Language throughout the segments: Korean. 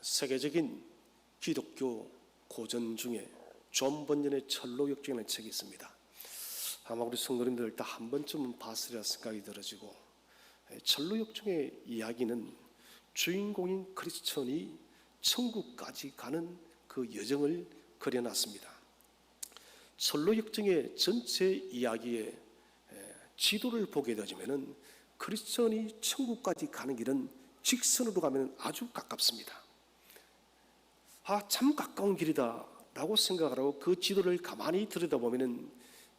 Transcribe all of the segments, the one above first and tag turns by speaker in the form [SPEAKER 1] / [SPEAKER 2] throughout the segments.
[SPEAKER 1] 세계적인 기독교 고전 중에 존 번연의 철로역정이라는 책이 있습니다. 아마 우리 성도님들 다 한 번쯤은 봤으리라 생각이 들어지고, 철로역정의 이야기는 주인공인 크리스천이 천국까지 가는 그 여정을 그려놨습니다. 철로역정의 전체 이야기의 지도를 보게 되어지면 크리스천이 천국까지 가는 길은 직선으로 가면 아주 가깝습니다. 참 가까운 길이다 라고 생각을 하고 그 지도를 가만히 들여다보면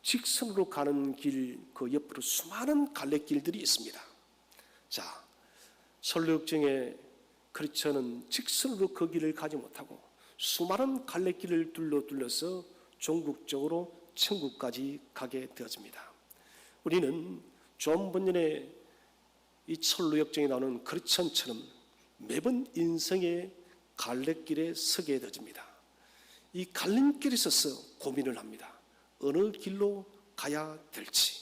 [SPEAKER 1] 직선으로 가는 길 그 옆으로 수많은 갈래길들이 있습니다. 자, 철로역정의 크리스천은 직선으로 그 길을 가지 못하고 수많은 갈래길을 둘러서 종국적으로 천국까지 가게 되어집니다. 우리는 존 번연의 이 철로역정에 나오는 크리스천처럼 매번 인생의 갈래길에 서게 되어집니다. 이 갈림길에 서서 고민을 합니다. 어느 길로 가야 될지.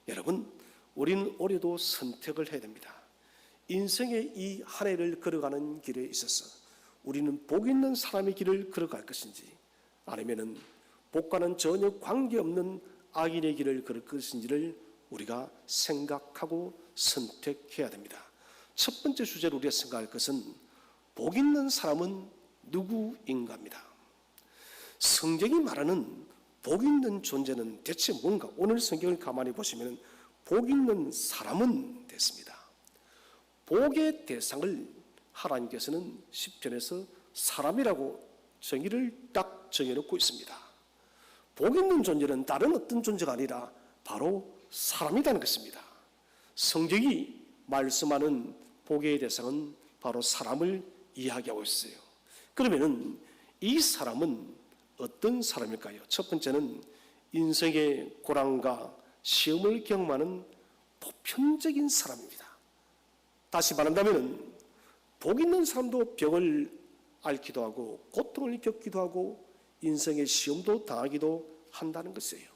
[SPEAKER 1] 여러분, 우리는 올해도 선택을 해야 됩니다. 인생의 이 한 해를 걸어가는 길에 있어서 우리는 복 있는 사람의 길을 걸어갈 것인지, 아니면은 복과는 전혀 관계없는 악인의 길을 걸을 것인지를 우리가 생각하고 선택해야 됩니다. 첫 번째 주제로 우리가 생각할 것은 복 있는 사람은 누구인가입니다. 성경이 말하는 복 있는 존재는 대체 뭔가? 오늘 성경을 가만히 보시면 복 있는 사람은 됐습니다. 복의 대상을 하나님께서는 시편에서 사람이라고 정의를 딱 정해놓고 있습니다. 복 있는 존재는 다른 어떤 존재가 아니라 바로 사람이라는 것입니다. 성경이 말씀하는 복의 대상은 바로 사람을 이야기하고 있어요. 그러면은 이 사람은 어떤 사람일까요? 첫 번째는 인생의 고난과 시험을 경험하는 보편적인 사람입니다. 다시 말한다면 복 있는 사람도 병을 앓기도 하고 고통을 겪기도 하고 인생의 시험도 당하기도 한다는 것이에요.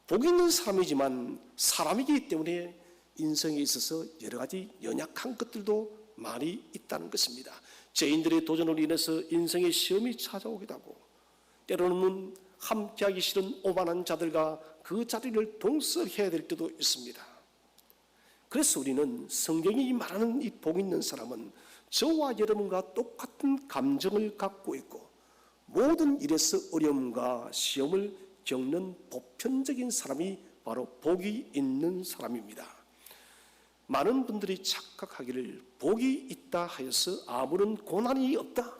[SPEAKER 1] 복 있는 사람이지만 사람이기 때문에 인생에 있어서 여러 가지 연약한 것들도 많이 있다는 것입니다. 죄인들의 도전으로 인해서 인생의 시험이 찾아오기도 하고, 때로는 함께하기 싫은 오만한 자들과 그 자리를 동서해야 될 때도 있습니다. 그래서 우리는 성경이 말하는 이 복 있는 사람은 저와 여러분과 똑같은 감정을 갖고 있고 모든 일에서 어려움과 시험을 겪는 보편적인 사람이 바로 복이 있는 사람입니다. 많은 분들이 착각하기를 복이 있다 하여서 아무런 고난이 없다,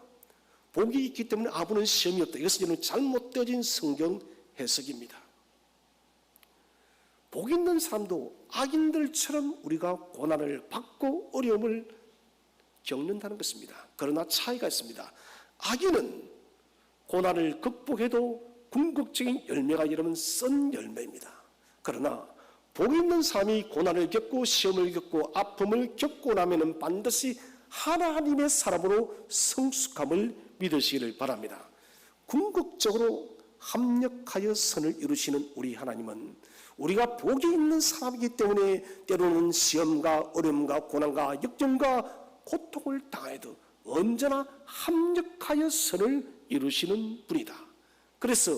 [SPEAKER 1] 복이 있기 때문에 아무런 시험이 없다, 이것은 잘못되어진 성경 해석입니다. 복 있는 사람도 악인들처럼 우리가 고난을 받고 어려움을 겪는다는 것입니다. 그러나 차이가 있습니다. 악인은 고난을 극복해도 궁극적인 열매가 이르면 썬 열매입니다. 그러나 복 있는 사람이 고난을 겪고 시험을 겪고 아픔을 겪고 나면 반드시 하나님의 사람으로 성숙함을 믿으시기를 바랍니다. 궁극적으로 합력하여 선을 이루시는 우리 하나님은 우리가 복이 있는 사람이기 때문에 때로는 시험과 어려움과 고난과 역경과 고통을 당해도 언제나 합력하여 선을 이루시는 분이다. 그래서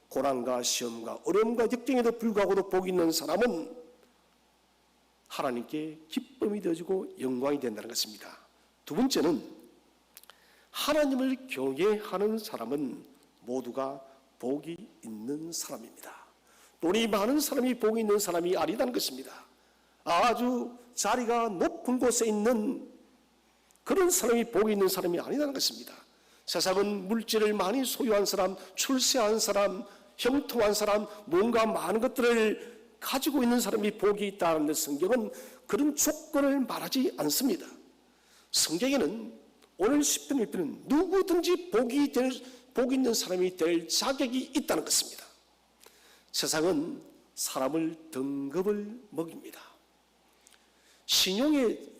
[SPEAKER 1] 고난과 시험과 어려움과 역경에도 불구하고도 복이 있는 사람은 하나님께 기쁨이 되어지고 영광이 된다는 것입니다. 두 번째는 하나님을 경외하는 사람은 모두가 복이 있는 사람입니다. 돈이 많은 사람이 복이 있는 사람이 아니다는 것입니다. 아주 자리가 높은 곳에 있는 그런 사람이 복이 있는 사람이 아니다는 것입니다. 세상은 물질을 많이 소유한 사람, 출세한 사람, 형통한 사람, 뭔가 많은 것들을 가지고 있는 사람이 복이 있다는데 성경은 그런 조건을 말하지 않습니다. 성경에는 오늘 시편 1편은 누구든지 복 있는 사람이 될 자격이 있다는 것입니다. 세상은 사람을 등급을 먹입니다. 신용의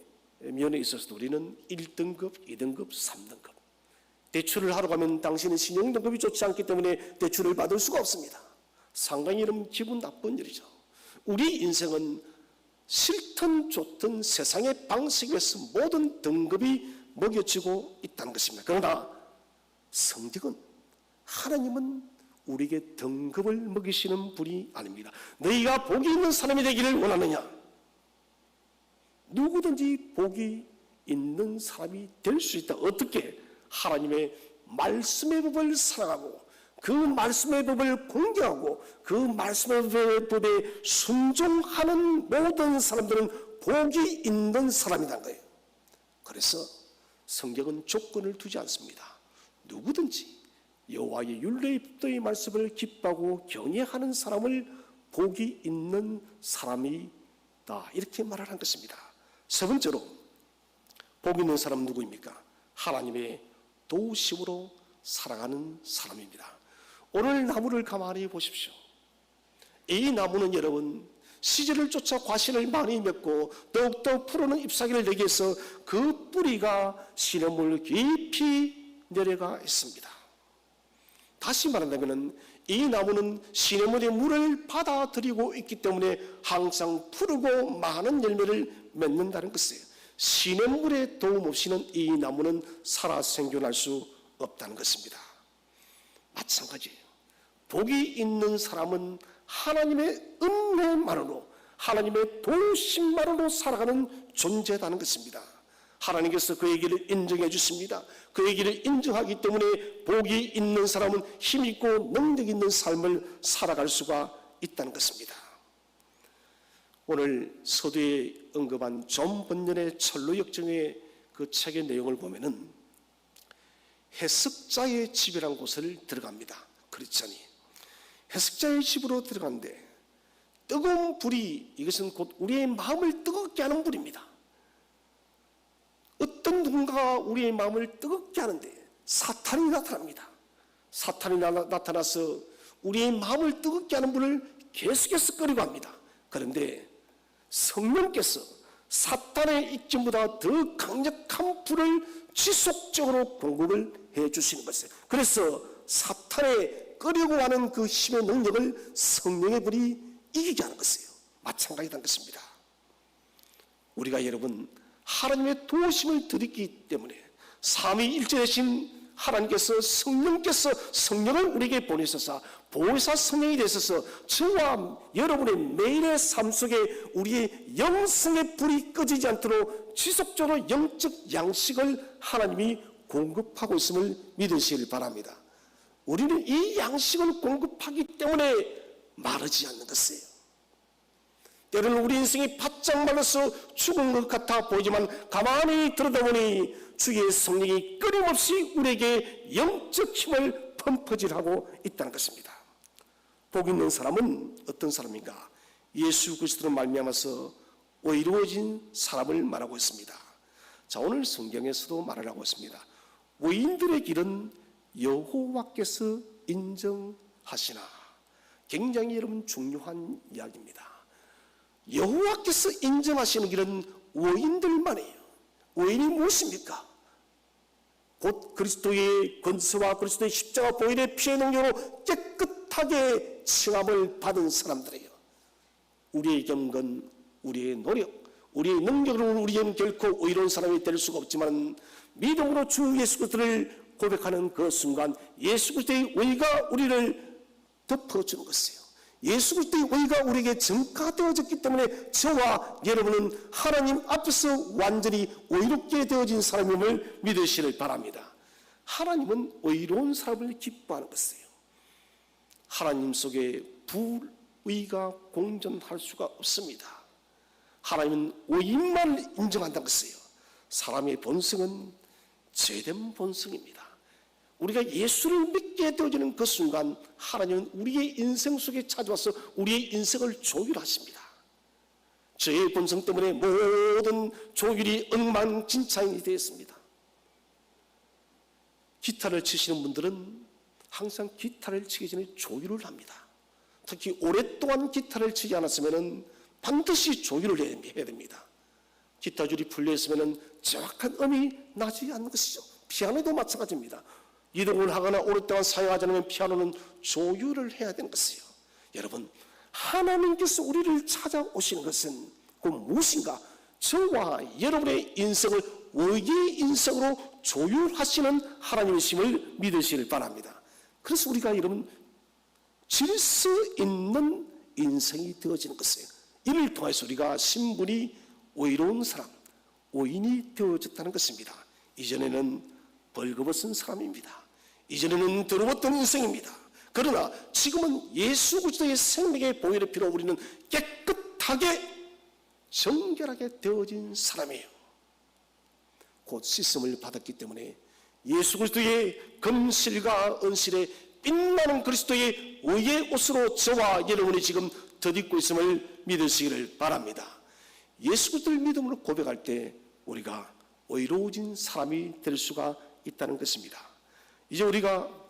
[SPEAKER 1] 면에 있어서도 우리는 1등급, 2등급, 3등급. 대출을 하러 가면 당신은 신용 등급이 좋지 않기 때문에 대출을 받을 수가 없습니다. 상당히 이러면 기분 나쁜 일이죠. 우리 인생은 싫든 좋든 세상의 방식에서 모든 등급이 먹여지고 있다는 것입니다. 그러나 성경은 하나님은 우리에게 등급을 먹이시는 분이 아닙니다. 너희가 복이 있는 사람이 되기를 원하느냐? 누구든지 복이 있는 사람이 될 수 있다. 어떻게? 하나님의 말씀의 법을 사랑하고 그 말씀의 법을 공경하고 그 말씀의 법에 순종하는 모든 사람들은 복이 있는 사람이라는 거예요. 그래서 성경은 조건을 두지 않습니다. 누구든지 여호와의 율례의 법도의 말씀을 기뻐하고 경외하는 사람을 복이 있는 사람이다, 이렇게 말하는 것입니다. 세 번째로 복 있는 사람은 누구입니까? 하나님의 도우심으로 살아가는 사람입니다. 오늘 나무를 가만히 보십시오. 이 나무는 여러분 시절을 쫓아 과실을 많이 맺고 더욱더 푸르는 잎사귀를 내기 위해서 그 뿌리가 시냇물 깊이 내려가 있습니다. 다시 말한다면 이 나무는 시냇물의 물을 받아들이고 있기 때문에 항상 푸르고 많은 열매를 맺는다는 것이에요. 시냇물의 도움 없이는 이 나무는 살아 생존할 수 없다는 것입니다. 마찬가지예요. 복이 있는 사람은 하나님의 은혜만으로, 하나님의 도우심만으로 살아가는 존재라는 것입니다. 하나님께서 그에게를 인정해 주십니다. 그에게를 인정하기 때문에 복이 있는 사람은 힘있고 능력 있는 삶을 살아갈 수가 있다는 것입니다. 오늘 서두에 언급한 존 번연의 철로역정의 그 책의 내용을 보면은 해석자의 집이라는 곳을 들어갑니다. 크리스찬이 해석자의 집으로 들어가는데 뜨거운 불이, 이것은 곧 우리의 마음을 뜨겁게 하는 불입니다. 어떤 누군가가 우리의 마음을 뜨겁게 하는데 사탄이 나타납니다. 사탄이 나타나서 우리의 마음을 뜨겁게 하는 불을 계속해서 끄려고 합니다. 그런데 성령께서 사탄의 입김보다 더 강력한 불을 지속적으로 공급을 해 주시는 것이에요. 그래서 사탄의 끄려고 하는 그 힘의 능력을 성령의 불이 이기게 하는 것이에요. 마찬가지라는 것입니다. 우리가 여러분 하나님의 도우심을 드리기 때문에 삼위일체 되신 하나님께서 성령께서 성령을 우리에게 보내셔서 보혜사 성령이 되셔서 저와 여러분의 매일의 삶 속에 우리의 영성의 불이 꺼지지 않도록 지속적으로 영적 양식을 하나님이 공급하고 있음을 믿으시길 바랍니다. 우리는 이 양식을 공급하기 때문에 마르지 않는 것이에요. 때로는 우리 인생이 바짝 말라서 죽은 것 같아 보이지만 가만히 들여다보니 주의 성령이 끊임없이 우리에게 영적 힘을 펌퍼질하고 있다는 것입니다. 복 있는 사람은 어떤 사람인가? 예수 그리스도로 말미암아서 의로워진 사람을 말하고 있습니다. 자, 오늘 성경에서도 말을 하고 있습니다. 의인들의 길은 여호와께서 인정하시나. 굉장히 여러분 중요한 이야기입니다. 여호와께서 인정하시는 길은 의인들만이에요. 의인이 무엇입니까? 곧 그리스도의 권세와 그리스도의 십자가 보혈의 피의 능력으로 깨끗하게 칭함을 받은 사람들이에요. 우리의 경건, 우리의 노력, 우리의 능력으로는 우리는 결코 의로운 사람이 될 수가 없지만 믿음으로 주 예수 그리스도를 고백하는 그 순간 예수 그리스도의 의가 우리를 덮어주는 것이에요. 예수 그리스도의 의가 우리에게 증가되어졌기 때문에 저와 여러분은 하나님 앞에서 완전히 의롭게 되어진 사람임을 믿으시길 바랍니다. 하나님은 의로운 사람을 기뻐하는 것이에요. 하나님 속에 불의가 공존할 수가 없습니다. 하나님은 의인만 인정한다는 것이에요. 사람의 본성은 죄된 본성입니다. 우리가 예수를 믿게 되어지는 그 순간 하나님은 우리의 인생 속에 찾아와서 우리의 인생을 조율하십니다. 죄의 본성 때문에 모든 조율이 엉망진창이 되었습니다. 기타를 치시는 분들은 항상 기타를 치기 전에 조율을 합니다. 특히 오랫동안 기타를 치지 않았으면 반드시 조율을 해야 됩니다. 기타 줄이 풀려있으면 정확한 음이 나지 않는 것이죠. 피아노도 마찬가지입니다. 이동을 하거나 오랫동안 사용하지 않으면 피아노는 조율을 해야 되는 것이에요. 여러분, 하나님께서 우리를 찾아오시는 것은 그 무엇인가? 저와 여러분의 인생을 의의 인생으로 조율하시는 하나님이심을 믿으시길 바랍니다. 그래서 우리가 여러분 질서 있는 인생이 되어지는 것이에요. 이를 통해서 우리가 신분이 의로운 사람, 의인이 되어졌다는 것입니다. 이전에는 벌거벗은 사람입니다. 이전에는 더러웠던 인생입니다. 그러나 지금은 예수 그리스도의 생명의 보혈의 피로 우리는 깨끗하게 정결하게 되어진 사람이에요. 곧 씻음을 받았기 때문에 예수 그리스도의 금실과 은실에 빛나는 그리스도의 의의 옷으로 저와 여러분이 지금 덧입고 있음을 믿으시기를 바랍니다. 예수 그리스도를 믿음으로 고백할 때 우리가 의로워진 사람이 될 수가 있다는 것입니다. 이제 우리가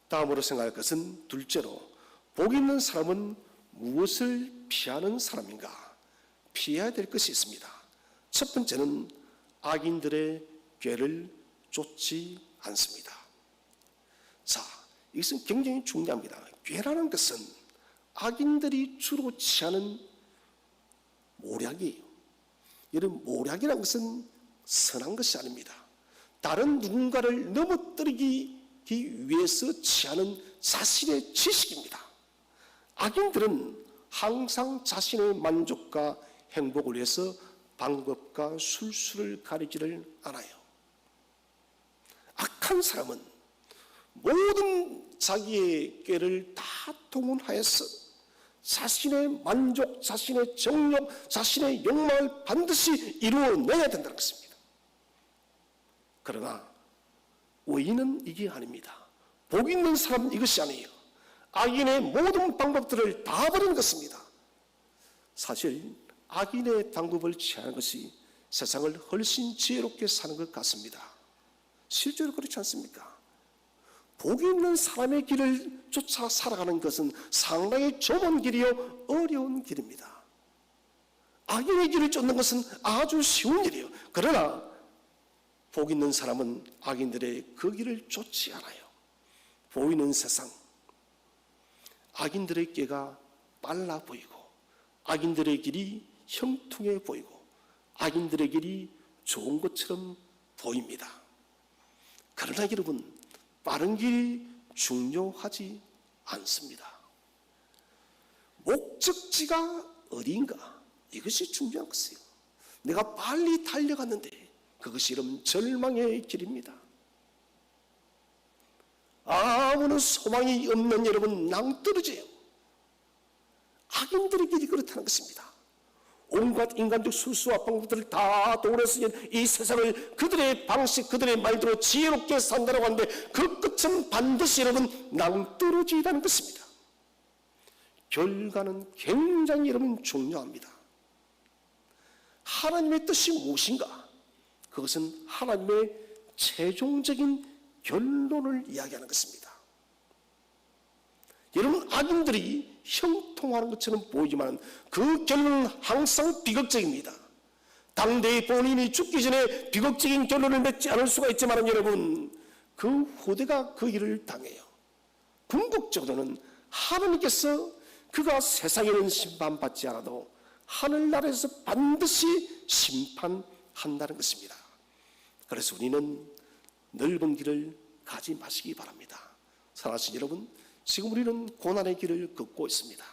[SPEAKER 1] 다음으로 생각할 것은 둘째로, 복 있는 사람은 무엇을 피하는 사람인가? 피해야 될 것이 있습니다. 첫 번째는 악인들의 꾀를 쫓지 않습니다. 자, 이것은 굉장히 중요합니다. 꾀라는 것은 악인들이 주로 취하는 모략이에요. 이런 모략이라는 것은 선한 것이 아닙니다. 다른 누군가를 넘어뜨리기 위해서 취하는 자신의 지식입니다. 악인들은 항상 자신의 만족과 행복을 위해서 방법과 술수를 가리지를 않아요. 악한 사람은 모든 자기의 꾀를 다 동원하여서 자신의 만족, 자신의 정욕, 자신의 욕망을 반드시 이루어내야 된다는 것입니다. 그러나 의인은 이게 아닙니다. 복 있는 사람은 이것이 아니에요. 악인의 모든 방법들을 다 버리는 것입니다. 사실 악인의 방법을 취하는 것이 세상을 훨씬 지혜롭게 사는 것 같습니다. 실제로 그렇지 않습니까? 복 있는 사람의 길을 쫓아 살아가는 것은 상당히 좁은 길이요 어려운 길입니다. 악인의 길을 쫓는 것은 아주 쉬운 일이에요. 그러나 복 있는 사람은 악인들의 그 길을 쫓지 않아요. 보이는 세상, 악인들의 꾀가 빨라 보이고 악인들의 길이 형통해 보이고 악인들의 길이 좋은 것처럼 보입니다. 그러나 여러분, 빠른 길이 중요하지 않습니다. 목적지가 어디인가, 이것이 중요한 것이에요. 내가 빨리 달려갔는데 그것이 여러분 절망의 길입니다. 아무런 소망이 없는 여러분 낭떠러져요. 악인들의 길이 그렇다는 것입니다. 온갖 인간적 술수와 방법들을 다 동원해서 이 세상을 그들의 방식, 그들의 말대로 지혜롭게 산다고 하는데 그 끝은 반드시 여러분 낭떠러지라는 것입니다. 결과는 굉장히 여러분 중요합니다. 하나님의 뜻이 무엇인가? 그것은 하나님의 최종적인 결론을 이야기하는 것입니다. 여러분, 악인들이 형통하는 것처럼 보이지만 그 결론은 항상 비극적입니다. 당대의 본인이 죽기 전에 비극적인 결론을 맺지 않을 수가 있지만 여러분, 그 후대가 그 일을 당해요. 궁극적으로는 하나님께서 그가 세상에는 심판받지 않아도 하늘나라에서 반드시 심판한다는 것입니다. 그래서 우리는 넓은 길을 가지 마시기 바랍니다. 사랑하신 여러분, 지금 우리는 고난의 길을 걷고 있습니다.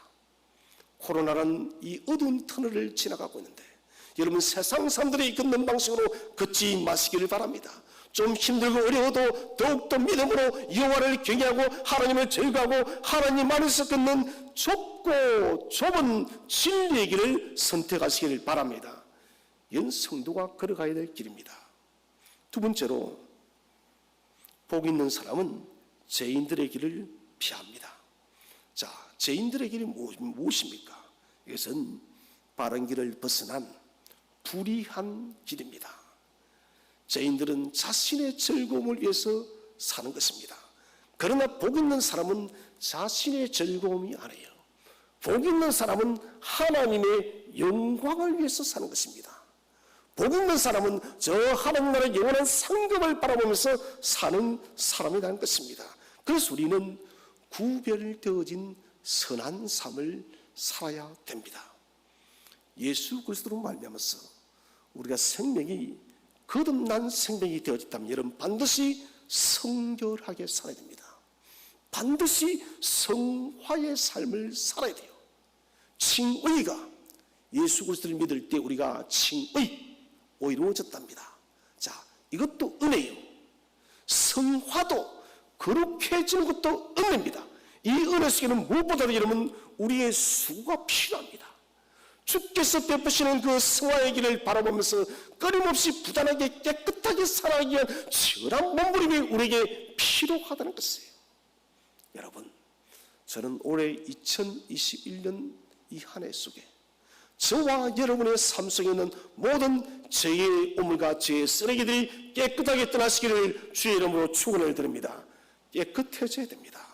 [SPEAKER 1] 코로나라는 이 어두운 터널을 지나가고 있는데 여러분, 세상 사람들이 걷는 방식으로 걷지 마시기를 바랍니다. 좀 힘들고 어려워도 더욱더 믿음으로 여호와를 경외하고 하나님을 즐거워하고 하나님 안에서 걷는 좁고 좁은 진리의 길을 선택하시기를 바랍니다. 이건 성도가 걸어가야 될 길입니다. 두 번째로, 복 있는 사람은 죄인들의 길을 피합니다. 자, 죄인들의 길이 무엇입니까? 이것은 바른 길을 벗어난 불의한 길입니다. 죄인들은 자신의 즐거움을 위해서 사는 것입니다. 그러나 복 있는 사람은 자신의 즐거움이 아니에요. 복 있는 사람은 하나님의 영광을 위해서 사는 것입니다. 복 있는 사람은 저 하나님 나라의 영원한 상급을 바라보면서 사는 사람이라는 것입니다. 그래서 우리는 구별되어진 선한 삶을 살아야 됩니다. 예수 그리스도로 말미암아서 우리가 생명이 거듭난 생명이 되어졌다면 여러분 반드시 성결하게 살아야 됩니다. 반드시 성화의 삶을 살아야 돼요. 칭의가 예수 그리스도를 믿을 때 우리가 칭의 이루어졌답니다. 자, 이것도 은혜요. 성화도 거룩해지는 것도 은혜입니다. 이 은혜 속에는 무엇보다도 여러분 우리의 수고가 필요합니다. 주께서 베푸시는 그 성화의 길을 바라보면서 끊임없이 부단하게 깨끗하게 살아가기 위한 치열한 몸부림이 우리에게 필요하다는 것이에요. 여러분, 저는 올해 2021년 이 한 해 속에 저와 여러분의 삶 속에 있는 모든 죄의 오물과 죄의 쓰레기들이 깨끗하게 떠나시기를 주의 이름으로 축원을 드립니다. 깨끗해져야 됩니다.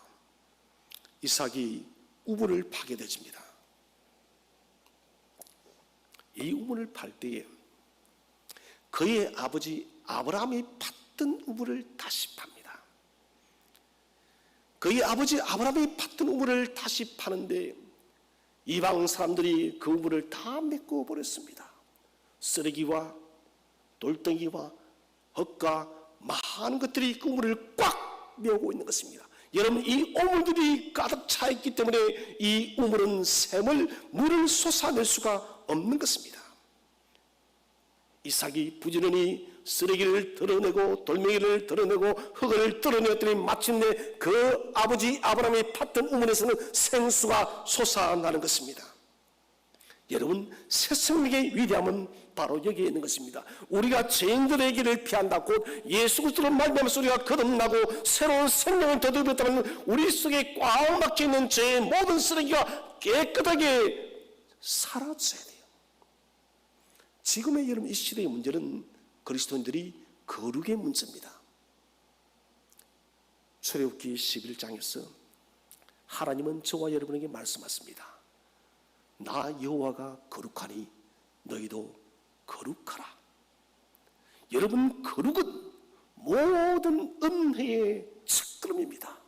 [SPEAKER 1] 이삭이 우물을 파게 되집니다. 이 우물을 팔 때에 그의 아버지 아브라함이 팠던 우물을 다시 팝니다. 그의 아버지 아브라함이 팠던 우물을 다시 파는데 이방 사람들이 그 우물을 다 메꿔 버렸습니다. 쓰레기와 돌덩이와 흙과 많은 것들이 그 우물을 꽉 메우고 있는 것입니다. 여러분, 이 오물들이 가득 차 있기 때문에 이 우물은 물을 솟아낼 수가 없는 것입니다. 이삭이 부지런히 쓰레기를 드러내고 돌멩이를 드러내고 흙을 드러내었더니 마침내 그 아버지 아브라함이 팠던 우물에서는 생수가 솟아나는 것입니다. 여러분, 새 생명의 위대함은 바로 여기에 있는 것입니다. 우리가 죄인들의 길을 피한다 곧 예수 그리스도로 말미암아서 우리가 거듭나고 새로운 생명을 되돌렸다면 우리 속에 꽉 막혀있는 죄의 모든 쓰레기가 깨끗하게 사라져야 돼요. 지금의 여러분 이 시대의 문제는 그리스도인들이 거룩의 문제입니다. 출애굽기 11장에서 하나님은 저와 여러분에게 말씀하십니다. 나 여호와가 거룩하니 너희도 거룩하라. 여러분, 거룩은 모든 은혜의 첫걸음입니다.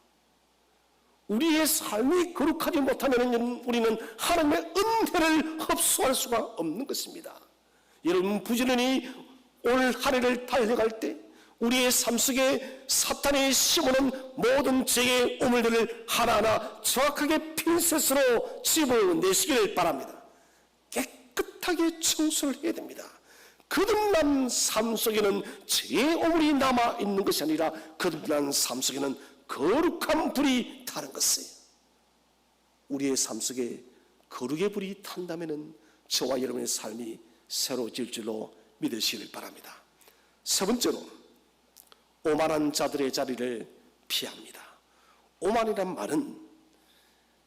[SPEAKER 1] 우리의 삶이 거룩하지 못하면 우리는 하나님의 은혜를 흡수할 수가 없는 것입니다. 여러분, 부지런히 올 한 해를 달려갈 때 우리의 삶 속에 사탄이 심어놓은 모든 죄의 오물들을 하나하나 정확하게 핀셋으로 집어내시기를 바랍니다. 깨끗하게 청소를 해야 됩니다. 거듭난 삶 속에는 죄의 오물이 남아있는 것이 아니라 거듭난 삶 속에는 거룩한 불이 타는 것이에요. 우리의 삶 속에 거룩의 불이 탄다면 저와 여러분의 삶이 새로워질 줄로 믿으시길 바랍니다. 세 번째로 오만한 자들의 자리를 피합니다. 오만이란 말은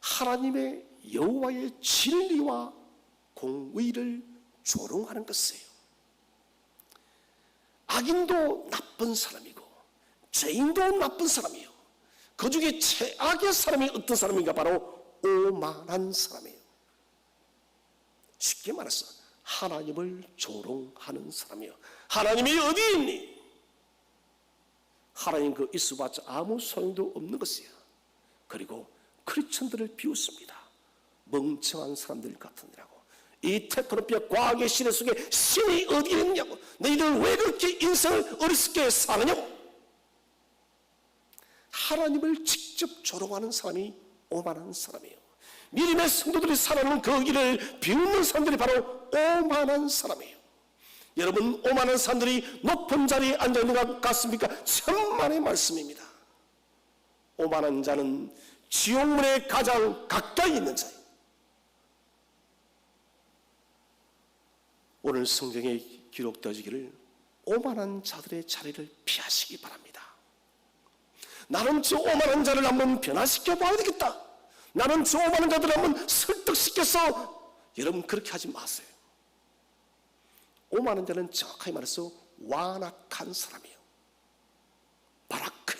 [SPEAKER 1] 하나님의 여호와의 진리와 공의를 조롱하는 것이에요. 악인도 나쁜 사람이고 죄인도 나쁜 사람이에요. 그 중에 최악의 사람이 어떤 사람인가? 바로 오만한 사람이에요. 쉽게 말해서 하나님을 조롱하는 사람이에요. 하나님이 어디에 있니? 하나님 그 있어봤자 아무 소용도 없는 것이야. 그리고 크리스천들을 비웃습니다. 멍청한 사람들 같으니라고. 이 테크노피아 과학의 시대 속에 신이 어디에 있느냐고. 너희들 왜 그렇게 인생을 어리석게 사느냐고. 하나님을 직접 조롱하는 사람이 오만한 사람이에요. 믿음의 성도들이 살아가는 그 길을 비웃는 사람들이 바로 오만한 사람이에요. 여러분, 오만한 사람들이 높은 자리에 앉아있는 것 같습니까? 천만의 말씀입니다. 오만한 자는 지옥문에 가장 가까이 있는 자예요. 오늘 성경에 기록되어지기를 오만한 자들의 자리를 피하시기 바랍니다. 나는 저 오만한 자를 한번 변화시켜 봐야 되겠다. 나는 저 오만한 자들을 한번 설득시켜서, 여러분 그렇게 하지 마세요. 오만한 자는 정확하게 말해서 완악한 사람이에요. 바라크,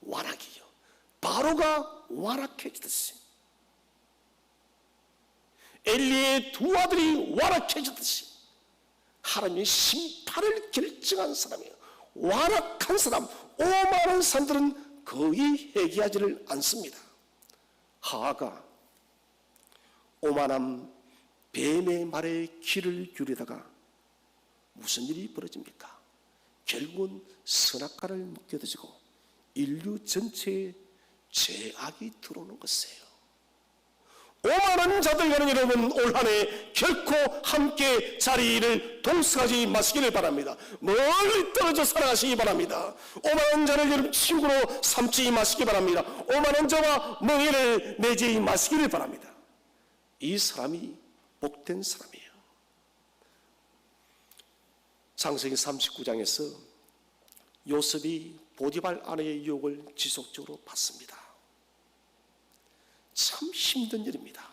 [SPEAKER 1] 완악이요. 바로가 완악해지듯이, 엘리의 두 아들이 완악해지듯이 하나님의 심판을 결정한 사람이에요. 완악한 사람, 오만한 사람들은 거의 회개하지를 않습니다. 하하가 오만함, 뱀의 말에 귀를 기울이다가 무슨 일이 벌어집니까? 결국은 선악과를 먹게 되고 인류 전체에 죄악이 들어오는 것이에요. 오만한 자들과는 여러분 올 한해 결코 함께 자리를 동석하지 마시기를 바랍니다. 멀리 떨어져 살아가시기 바랍니다. 오만한 자를 여러분 친구로 삼지 마시기 바랍니다. 오만한 자와 멍에를 맺지 마시기를 바랍니다. 이 사람이 복된 사람이에요. 창세기 39장에서 요셉이 보디발 아내의 유혹을 지속적으로 받습니다. 참 힘든 일입니다.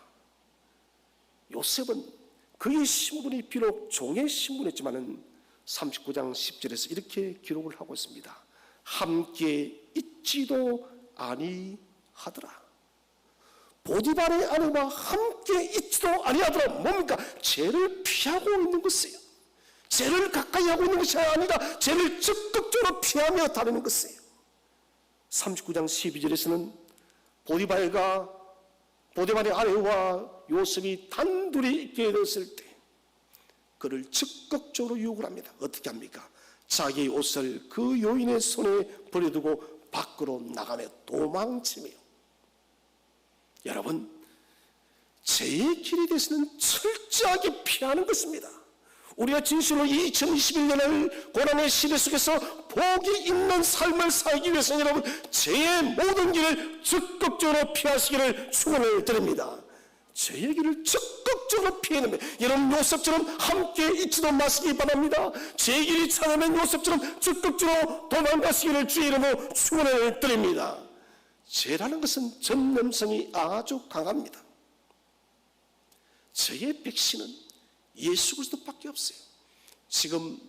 [SPEAKER 1] 요셉은 그의 신분이 비록 종의 신분이었지만 39장 10절에서 이렇게 기록을 하고 있습니다. 함께 있지도 아니하더라. 보디발의 아내와 함께 있지도 아니하더라. 뭡니까? 죄를 피하고 있는 것이에요. 죄를 가까이 하고 있는 것이 아니라 죄를 적극적으로 피하며 다니는 것이에요. 39장 12절에서는 보디발의 아내와 요셉이 단둘이 있게 되었을 때 그를 적극적으로 유혹을 합니다. 어떻게 합니까? 자기의 옷을 그 여인의 손에 버려두고 밖으로 나가며 도망치며. 여러분, 죄의 길에 대해서는 철저하게 피하는 것입니다. 우리가 진실로 2021년을 고난의 시대 속에서 복이 있는 삶을 살기 위해서는 여러분 죄의 모든 길을 적극적으로 피하시기를 축원을 드립니다. 죄의 길을 적극적으로 피해내면 여러분 요셉처럼 함께 있지도 마시기 바랍니다. 죄의 길이 찾아낸 요셉처럼 적극적으로 도망가시기를 주의 이름으로 축원을 드립니다. 죄라는 것은 전염성이 아주 강합니다. 죄의 백신은 예수 그리스도밖에 없어요. 지금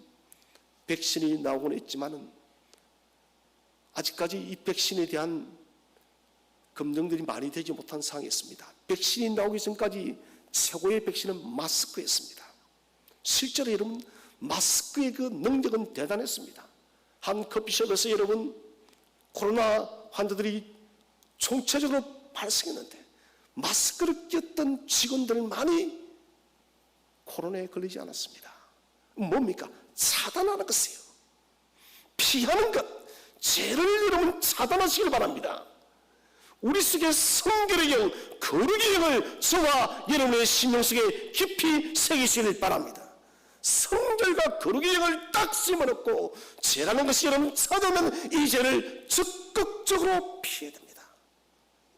[SPEAKER 1] 백신이 나오곤 있지만은 아직까지 이 백신에 대한 검증들이 많이 되지 못한 상황이 있습니다. 백신이 나오기 전까지 최고의 백신은 마스크였습니다. 실제로 여러분 마스크의 그 능력은 대단했습니다. 한 커피숍에서 여러분 코로나 환자들이 총체적으로 발생했는데 마스크를 꼈던 직원들은 많이 코로나에 걸리지 않았습니다. 뭡니까? 차단하는 것이에요. 피하는 것, 죄를 여러분 차단하시길 바랍니다. 우리 속에 성결의 영, 거룩의 영을 저와 여러분의 심령 속에 깊이 새기시길 바랍니다. 성결과 거룩의 영을 딱 심어놓고 죄라는 것이 여러분 찾아오면 이 죄를 적극적으로 피해야 됩니다.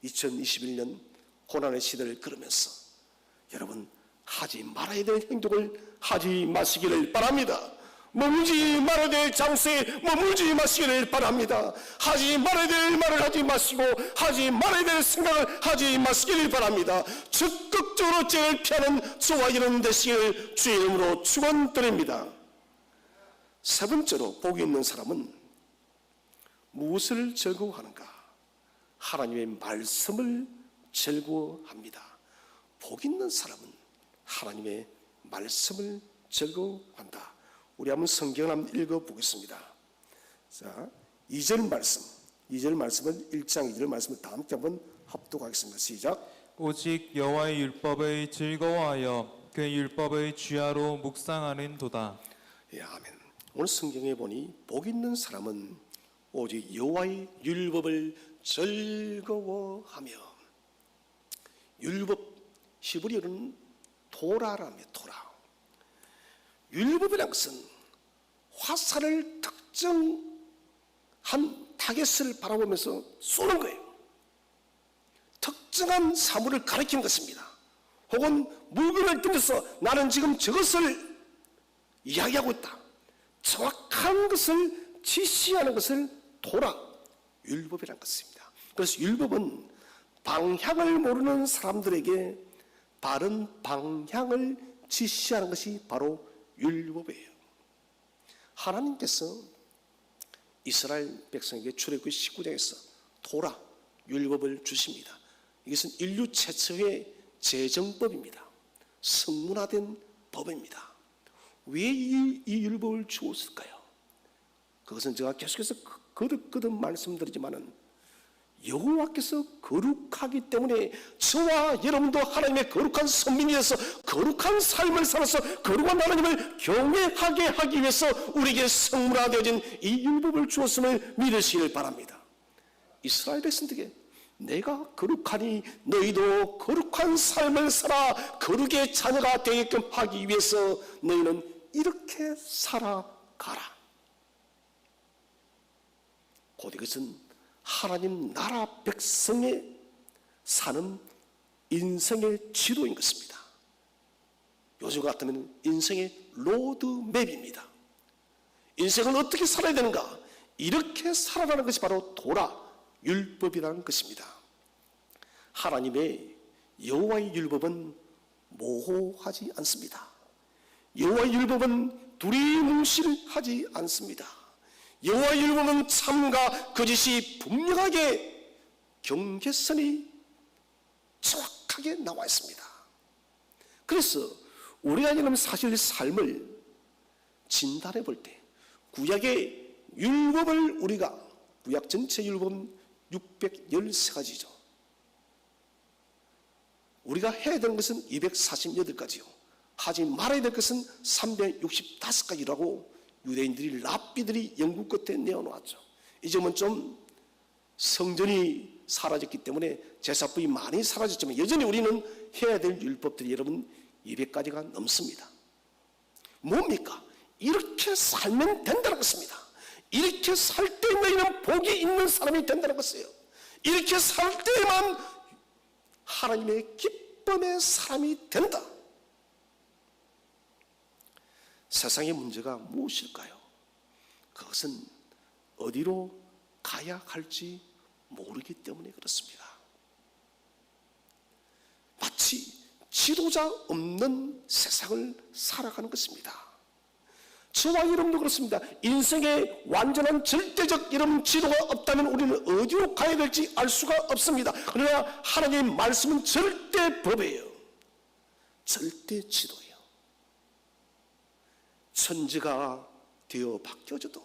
[SPEAKER 1] 2021년 고난의 시대를 걸으면서 여러분 하지 말아야 될 행동을 하지 마시기를 바랍니다. 머물지 말아야 될 장소에 머물지 마시기를 바랍니다. 하지 말아야 될 말을 하지 마시고 하지 말아야 될 생각을 하지 마시기를 바랍니다. 적극적으로 죄를 피하는 저와 여러분 되시기를 주의 이름으로 축원드립니다. 세 번째로 복이 있는 사람은 무엇을 즐거워하는가? 하나님의 말씀을 즐거워합니다. 복 있는 사람은 하나님의 말씀을 즐거워한다. 우리 한번 성경을 한번 읽어보겠습니다. 자, 2절 말씀을 1장 2절 말씀을 다 함께 한번 합독하겠습니다. 시작.
[SPEAKER 2] 오직 여호와의 율법을 즐거워하여 그 율법을 주야로 묵상하는도다.
[SPEAKER 1] 예, 아멘. 오늘 성경에 보니 복 있는 사람은 오직 여호와의 율법을 즐거워하며. 율법 히브리어는 토라라며 토라. 율법이라는 것은 화살을 특정한 타겟을 바라보면서 쏘는 거예요. 특정한 사물을 가리키는 것입니다. 혹은 물건을 던져서 나는 지금 저것을 이야기하고 있다. 정확한 것을 지시하는 것을 토라, 율법이라는 것입니다. 그래서 율법은 방향을 모르는 사람들에게 바른 방향을 지시하는 것이 바로 율법이에요. 하나님께서 이스라엘 백성에게 출애굽기 19장에서 토라, 율법을 주십니다. 이것은 인류 최초의 제정법입니다. 성문화된 법입니다. 왜 이 율법을 주었을까요? 그것은 제가 계속해서 거듭 말씀드리지만은 여호와께서 거룩하기 때문에 저와 여러분도 하나님의 거룩한 선민이어서 거룩한 삶을 살아서 거룩한 하나님을 경외하게 하기 위해서 우리에게 성문화되어진 이 율법을 주었음을 믿으시길 바랍니다. 이스라엘 백성들에게 내가 거룩하니 너희도 거룩한 삶을 살아 거룩의 자녀가 되게끔 하기 위해서 너희는 이렇게 살아가라. 곧 이것은 하나님 나라 백성의 사는 인생의 지도인 것입니다. 요즘 같으면 인생의 로드맵입니다. 인생을 어떻게 살아야 되는가? 이렇게 살아가는 것이 바로 도라, 율법이라는 것입니다. 하나님의 여호와의 율법은 모호하지 않습니다. 여호와의 율법은 두리뭉실하지 않습니다. 여호와의 율법은 참과 거짓이 분명하게 경계선이 정확하게 나와 있습니다. 그래서 우리가 이런 사실 삶을 진단해 볼 때 구약의 율법을 우리가 구약 전체 율법은 613가지죠. 우리가 해야 되는 것은 248가지요. 하지 말아야 될 것은 365가지라고 유대인들이 랍비들이 영국 끝에 내어놓았죠. 이 점은 좀 성전이 사라졌기 때문에 제사법이 많이 사라졌지만 여전히 우리는 해야 될 율법들이 여러분 200가지가 넘습니다. 뭡니까? 이렇게 살면 된다는 것입니다. 이렇게 살 때 너희는 복이 있는 사람이 된다는 것이에요. 이렇게 살 때만 하나님의 기쁨의 사람이 된다. 세상의 문제가 무엇일까요? 그것은 어디로 가야 할지 모르기 때문에 그렇습니다. 마치 지도자 없는 세상을 살아가는 것입니다. 저와 여러분도 그렇습니다. 인생의 완전한 절대적 이런 지도가 없다면 우리는 어디로 가야 될지 알 수가 없습니다. 그러나 하나님의 말씀은 절대 법이에요. 절대 지도예요. 천지가 되어 바뀌어져도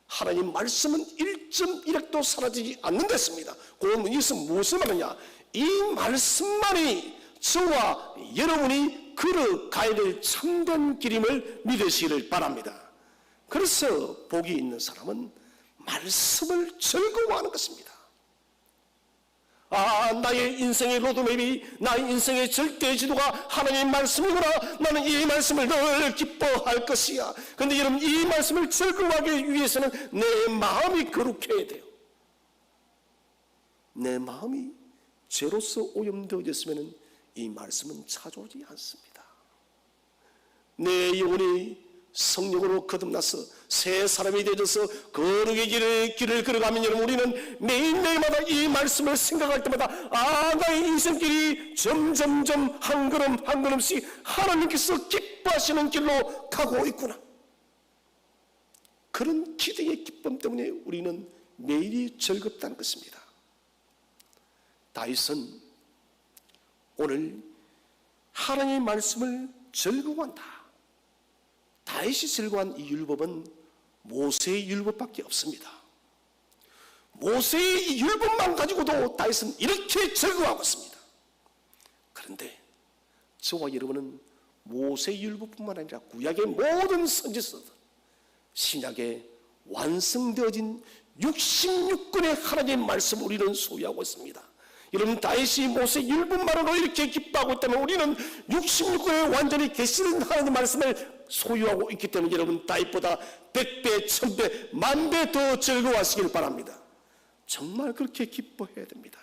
[SPEAKER 1] 하나님 말씀은 1.1핵도 사라지지 않는 것입니다. 이것은 무엇을 말하냐? 이 말씀만이 저와 여러분이 걸어가야 될 참된 길임을 믿으시기를 바랍니다. 그래서 복이 있는 사람은 말씀을 즐거워하는 것입니다. 나의 인생의 로드맵이, 나의 인생의 절대 지도가 하나님의 말씀이구나. 나는 이 말씀을 늘 기뻐할 것이야. 그런데 여러분, 이 말씀을 즐거워하기 위해서는 내 마음이 거룩해야 돼요. 내 마음이 죄로서 오염되어졌으면 이 말씀은 찾아오지 않습니다. 내 영혼이 성령으로 거듭나서 새 사람이 되어서 거룩의 길을 걸어가면 여러분, 우리는 매일매일마다 이 말씀을 생각할 때마다 나의 인생길이 점점점 한 걸음 한 걸음씩 하나님께서 기뻐하시는 길로 가고 있구나. 그런 기대의 기쁨 때문에 우리는 매일이 즐겁다는 것입니다. 다윗은 오늘 하나님의 말씀을 즐거워한다. 다윗이 즐거워한 이 율법은 모세의 율법밖에 없습니다. 모세의 이 율법만 가지고도 다윗은 이렇게 즐거워하고 있습니다. 그런데 저와 여러분은 모세의 율법뿐만 아니라 구약의 모든 선지서들, 신약에 완성되어진 66권의 하나님의 말씀을 우리는 소유하고 있습니다. 여러분, 다윗이 모세 율법만으로 이렇게 기뻐하고 있다면 우리는 66권의 완전히 계시는 하나님의 말씀을 소유하고 있기 때문에 여러분, 다윗보다 100배, 1000배, 10,000배 더 즐거워하시길 바랍니다. 정말 그렇게 기뻐해야 됩니다.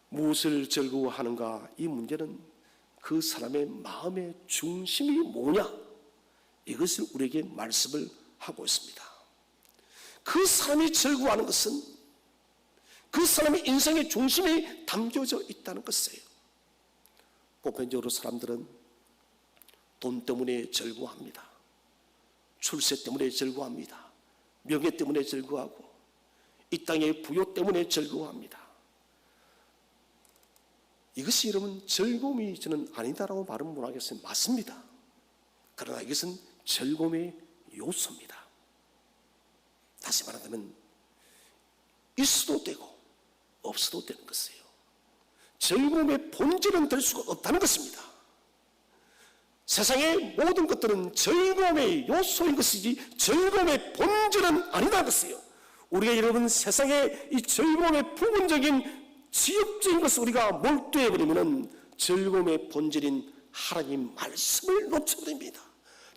[SPEAKER 1] 무엇을 즐거워하는가? 이 문제는 그 사람의 마음의 중심이 뭐냐? 이것을 우리에게 말씀을 하고 있습니다. 그 사람이 즐거워하는 것은 그 사람의 인생의 중심이 담겨져 있다는 것이에요. 보편적으로 사람들은 돈 때문에 즐거워합니다. 출세 때문에 즐거워합니다. 명예 때문에 즐거워하고 이 땅의 부요 때문에 즐거워합니다. 이것이 여러분 즐거움이 저는 아니다라고 말은 못하겠어요. 맞습니다. 그러나 이것은 즐거움의 요소입니다. 다시 말하자면 있어도 되고 없어도 되는 것이에요. 즐거움의 본질은 될 수가 없다는 것입니다. 세상의 모든 것들은 즐거움의 요소인 것이지 즐거움의 본질은 아니다는 것이에요. 우리가 여러분 세상의 이 즐거움의 부분적인 지역적인 것을 우리가 몰두해버리면 즐거움의 본질인 하나님 말씀을 놓쳐버립니다.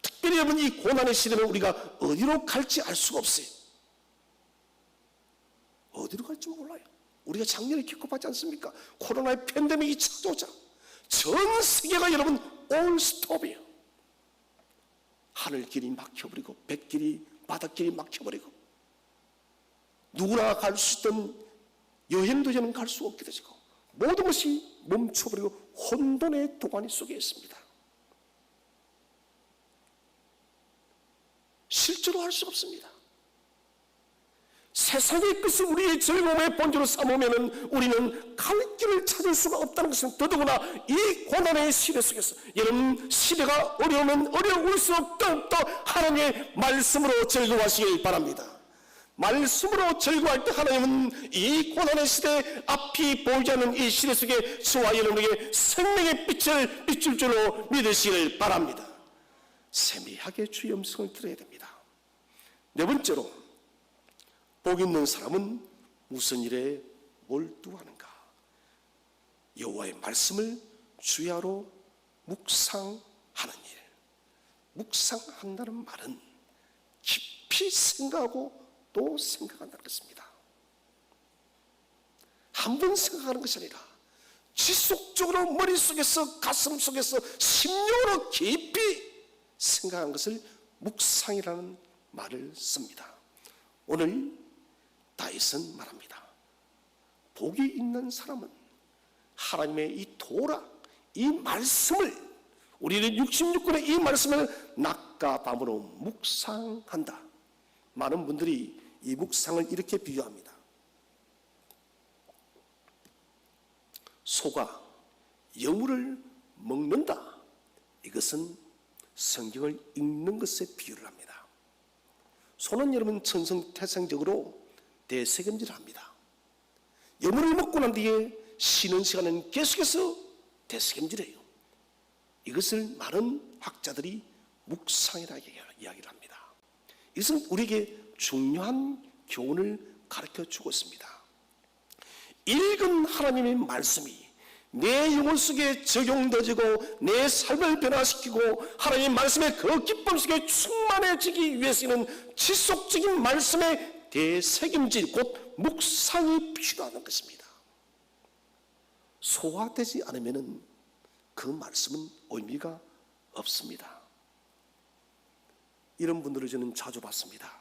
[SPEAKER 1] 특별히 여러분 이 고난의 시대는 우리가 어디로 갈지 알 수가 없어요. 어디로 갈지 몰라요. 우리가 작년에 겪어봤지 않습니까? 코로나의 팬데믹이 찾아오자 전 세계가 여러분 올 스톱이에요. 하늘길이 막혀버리고 뱃길이 바닷길이 막혀버리고 누구나 갈 수 있던 여행도 저는 갈 수 없게 되고 모든 것이 멈춰버리고 혼돈의 도가니 속에 있습니다. 실제로 할 수 없습니다. 세상의 것을 우리의 즐거움의 본질로 삼으면 우리는 갈 길을 찾을 수가 없다는 것은 더더구나 이 고난의 시대 속에서 여러분 시대가 어려우면 어려울수록 더욱더 하나님의 말씀으로 즐거워하시길 바랍니다. 말씀으로 즐거워할 때 하나님은 이 고난의 시대 앞이 보이지 않는 이 시대 속에 저와 여러분에게 생명의 빛을 비출 줄로 믿으시길 바랍니다. 세미하게 주의 음성을 들어야 됩니다. 네 번째로 복 있는 사람은 무슨 일에 몰두하는가? 여호와의 말씀을 주야로 묵상하는 일. 묵상한다는 말은 깊이 생각하고 또 생각한다는 것입니다. 한 번 생각하는 것이 아니라 지속적으로 머릿속에서 가슴속에서 심령으로 깊이 생각한 것을 묵상이라는 말을 씁니다. 오늘 다윗은 말합니다. 복이 있는 사람은 하나님의 이 도라, 이 말씀을 우리는 66권의 이 말씀을 낮과 밤으로 묵상한다. 많은 분들이 이 묵상을 이렇게 비유합니다. 소가 여물을 먹는다. 이것은 성경을 읽는 것에 비유를 합니다. 소는 여러분 천성태생적으로 대세겜질을 합니다. 여물을 먹고 난 뒤에 쉬는 시간은 계속해서 대세겜질해요. 이것을 많은 학자들이 묵상이라고 이야기를 합니다. 이것은 우리에게 중요한 교훈을 가르쳐주고 있습니다. 읽은 하나님의 말씀이 내 영혼 속에 적용되어지고 내 삶을 변화시키고 하나님의 말씀의 그 기쁨 속에 충만해지기 위해서는 지속적인 말씀의 대책임질 곧 묵상이 필요하다는 것입니다. 소화되지 않으면 그 말씀은 의미가 없습니다. 이런 분들을 저는 자주 봤습니다.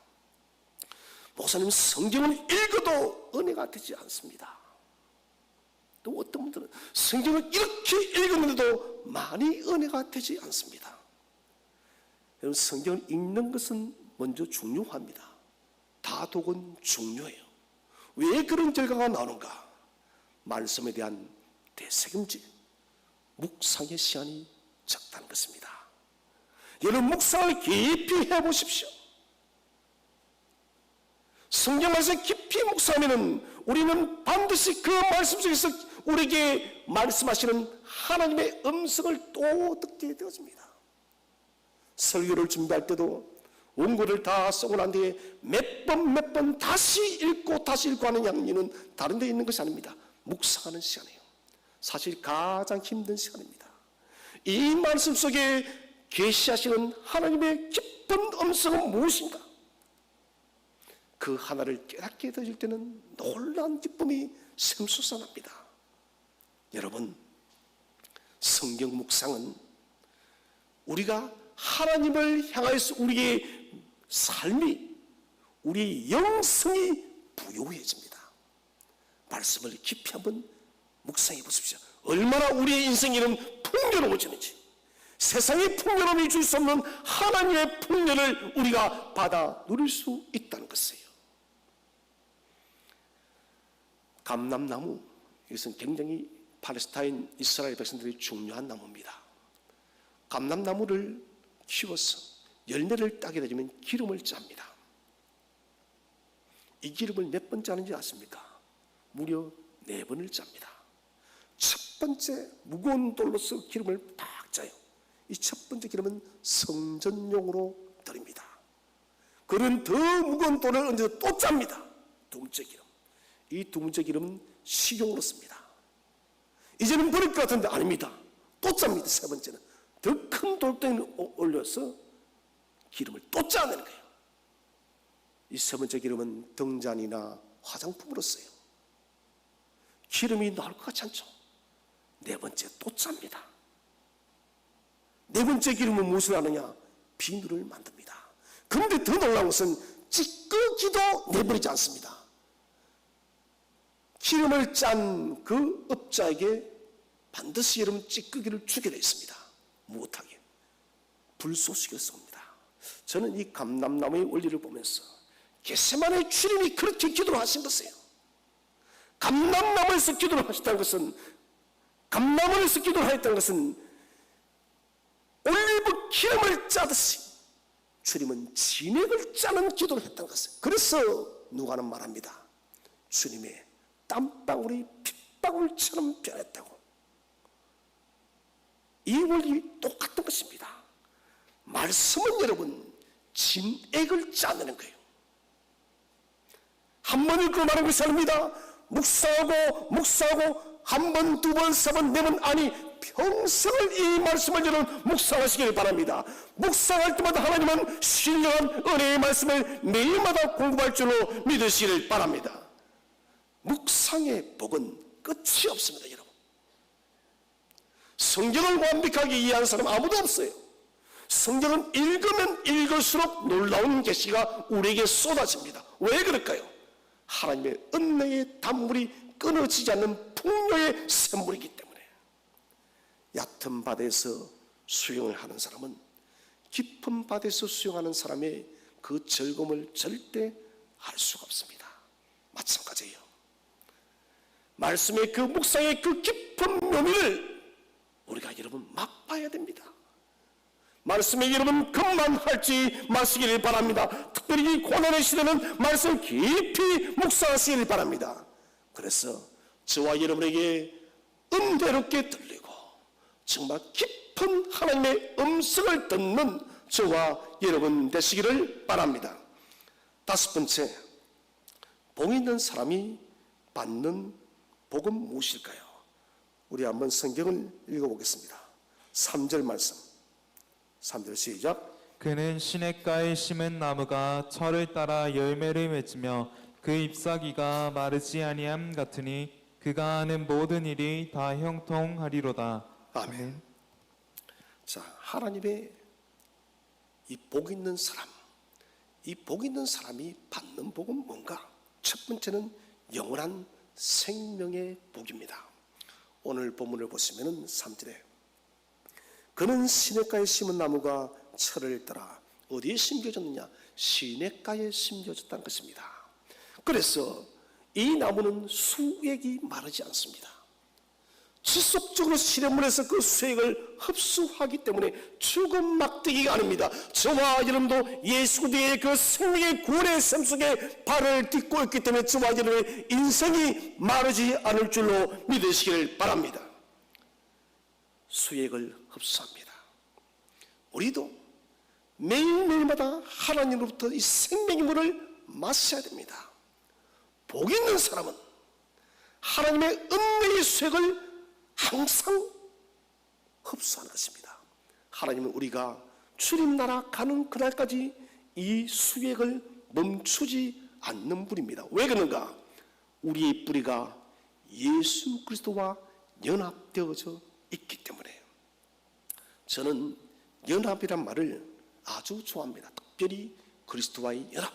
[SPEAKER 1] 목사님 성경을 읽어도 은혜가 되지 않습니다. 또 어떤 분들은 성경을 이렇게 읽었는데도 많이 은혜가 되지 않습니다. 여러분 성경을 읽는 것은 먼저 중요합니다. 다독은 중요해요. 왜 그런 결과가 나오는가? 말씀에 대한 대책임질, 묵상의 시간이 적다는 것입니다. 여러분 묵상을 깊이 해보십시오. 성경 말씀 깊이 묵상하면 우리는 반드시 그 말씀 속에서 우리에게 말씀하시는 하나님의 음성을 또 듣게 되어집니다. 설교를 준비할 때도 원고를 다 쓰고 난 뒤에 몇 번 다시 읽고 하는 양리는 다른 데 있는 것이 아닙니다. 묵상하는 시간이에요. 사실 가장 힘든 시간입니다. 이 말씀 속에 계시하시는 하나님의 깊은 음성은 무엇인가? 그 하나를 깨닫게 되질 때는 놀라운 기쁨이 샘솟아납니다. 여러분, 성경 묵상은 우리가 하나님을 향하여서 우리의 삶이, 우리의 영성이 부요해집니다. 말씀을 깊이 한번 묵상해 보십시오. 얼마나 우리의 인생에는 풍요로워지는지, 세상의 풍요로움이 줄 수 없는 하나님의 풍요를 우리가 받아 누릴 수 있다는 것이에요. 감람나무, 이것은 굉장히 팔레스타인 이스라엘 백성들이 중요한 나무입니다. 감람나무를 키워서 열매를 따게 되면 기름을 짭니다. 이 기름을 몇 번 짜는지 아십니까? 무려 4번을 짭니다. 첫 번째 무거운 돌로서 기름을 팍 짜요. 이 첫 번째 기름은 성전용으로 드립니다. 그런 더 무거운 돌을 얹어 또 짭니다. 두 번째 기름. 이 두 번째 기름은 식용으로 씁니다. 이제는 버릴 것 같은데 아닙니다. 또 짭니다. 세 번째는 더 큰 돌덩이를 올려서 기름을 또 짜내는 거예요. 이 세 번째 기름은 등잔이나 화장품으로 써요. 기름이 나올 것 같지 않죠? 네 번째 또 짭니다. 네 번째 기름은 무엇을 하느냐? 비누를 만듭니다. 그런데 더 놀라운 것은 찌꺼기도 내버리지 않습니다. 기름을 짠 그 업자에게 반드시 여러분 찌꺼기를 주게 되어 있습니다. 무엇하게? 불쏘시개 쏩니다. 저는 이 감람나무의 원리를 보면서 겟세마네 주님이 그렇게 기도를 하신 것이에요. 감람나무에서 기도를 하셨다는 것은, 감나무에서 기도를 하였다는 것은 올리브 기름을 짜듯이 주님은 진액을 짜는 기도를 했다는 것이에요. 그래서 누가는 말합니다. 주님의 땀방울이 핏방울처럼 변했다고. 이 원리 똑같은 것입니다. 말씀은 여러분 진액을 짜내는 거예요. 한 번 읽고 말하는 것이 아닙니다. 묵상하고 한 번, 두 번, 세 번, 네 번, 아니 평생을 이 말씀을 여러분 묵상하시길 바랍니다. 묵상할 때마다 하나님은 신령한 은혜의 말씀을 매일마다 공부할 줄로 믿으시길 바랍니다. 묵상의 복은 끝이 없습니다. 여러분, 성경을 완벽하게 이해하는 사람 아무도 없어요. 성경은 읽으면 읽을수록 놀라운 계시가 우리에게 쏟아집니다. 왜 그럴까요? 하나님의 은혜의 단물이 끊어지지 않는 풍요의 샘물이기 때문에. 얕은 바다에서 수영을 하는 사람은 깊은 바다에서 수영하는 사람의 그 즐거움을 절대 알 수가 없습니다. 마찬가지예요. 말씀의 그 묵상의 그 깊은 묘미를 우리가 여러분 맛봐야 됩니다. 말씀에 여러분 그만할지 마시기를 바랍니다. 특별히 이 고난의 시대는 말씀 깊이 묵상하시기를 바랍니다. 그래서 저와 여러분에게 은혜롭게 들리고 정말 깊은 하나님의 음성을 듣는 저와 여러분 되시기를 바랍니다. 다섯 번째, 복 있는 사람이 받는 복은 무엇일까요? 우리 한번 성경을 읽어보겠습니다. 3절 말씀. 3절 시작.
[SPEAKER 2] 그는 시냇가에 심은 나무가 철을 따라 열매를 맺으며 그 잎사귀가 마르지 아니함 같으니 그가 하는 모든 일이 다 형통하리로다.
[SPEAKER 1] 아멘. 자, 하나님의 이 복 있는 사람, 이 복 있는 사람이 받는 복은 뭔가? 첫 번째는 영원한 생명의 복입니다. 오늘 본문을 보시면은 3절에 그는 시냇가에 심은 나무가 철을 따라 어디에 심겨졌느냐? 시냇가에 심겨졌다는 것입니다. 그래서 이 나무는 수액이 마르지 않습니다. 지속적으로 시냇물에서 그 수액을 흡수하기 때문에 죽은 막대기가 아닙니다. 저와 여러분도 예수 그리스도의 그 생명의 구원의 샘 속에 발을 딛고 있기 때문에 저와 여러분의 인생이 마르지 않을 줄로 믿으시기를 바랍니다. 수액을 흡수합니다. 우리도 매일매일마다 하나님으로부터 이 생명의 물을 마셔야 됩니다. 복 있는 사람은 하나님의 은혜의 수액을 항상 흡수하는 것입니다. 하나님은 우리가 주님 나라 가는 그날까지 이 수액을 멈추지 않는 분입니다. 왜 그런가? 우리의 뿌리가 예수 그리스도와 연합되어져 있기 때문에. 저는 연합이란 말을 아주 좋아합니다. 특별히 그리스도와의 연합.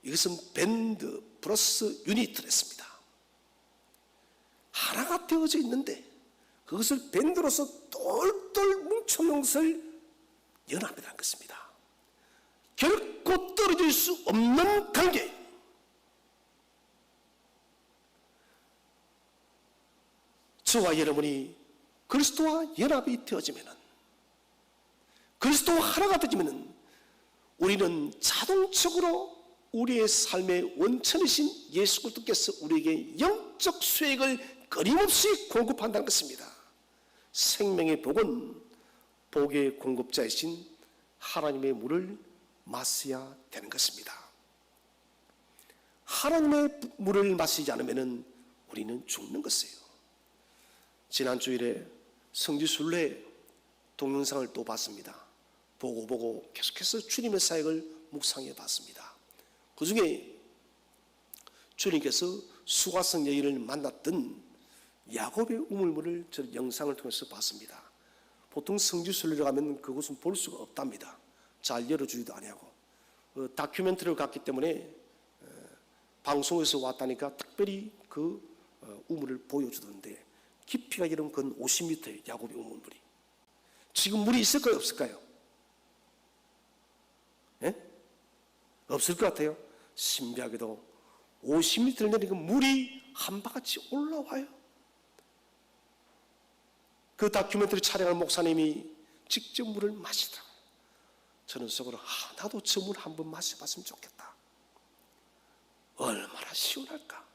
[SPEAKER 1] 이것은 밴드 플러스 유니트를 했습니다. 하나가 되어져 있는데 그것을 밴드로서 똘똘 뭉쳐놓은 것을 연합이라는 것입니다. 결코 떨어질 수 없는 관계. 저와 여러분이 그리스도와 연합이 되어지면은, 그리스도와 하나가 되어지면은 우리는 자동적으로 우리의 삶의 원천이신 예수 그리스도께서 우리에게 영적 수액을 끊임없이 공급한다는 것입니다. 생명의 복은 복의 공급자이신 하나님의 물을 마셔야 되는 것입니다. 하나님의 물을 마시지 않으면 우리는 죽는 것이에요. 지난 주일에 성지순례 동영상을 또 봤습니다. 보고 계속해서 주님의 사역을 묵상해 봤습니다. 그 중에 주님께서 수가성 여인을 만났던 야곱의 우물물을 저는 영상을 통해서 봤습니다. 보통 성지순례를 가면 그곳은 볼 수가 없답니다. 잘 열어주지도 아니하고 다큐멘터리를 갔기 때문에 방송에서 왔다니까 특별히 그 우물을 보여주던데 깊이가 이런 건 50m예요. 야곱의 우물물이. 지금 물이 있을까요? 없을까요? 예? 없을 것 같아요. 신비하게도 50m를 내리니까 물이 한 바가지 올라와요. 그 다큐멘터리 촬영한 목사님이 직접 물을 마시더라고요. 저는 속으로 나도 저 물 한번 마셔봤으면 좋겠다. 얼마나 시원할까.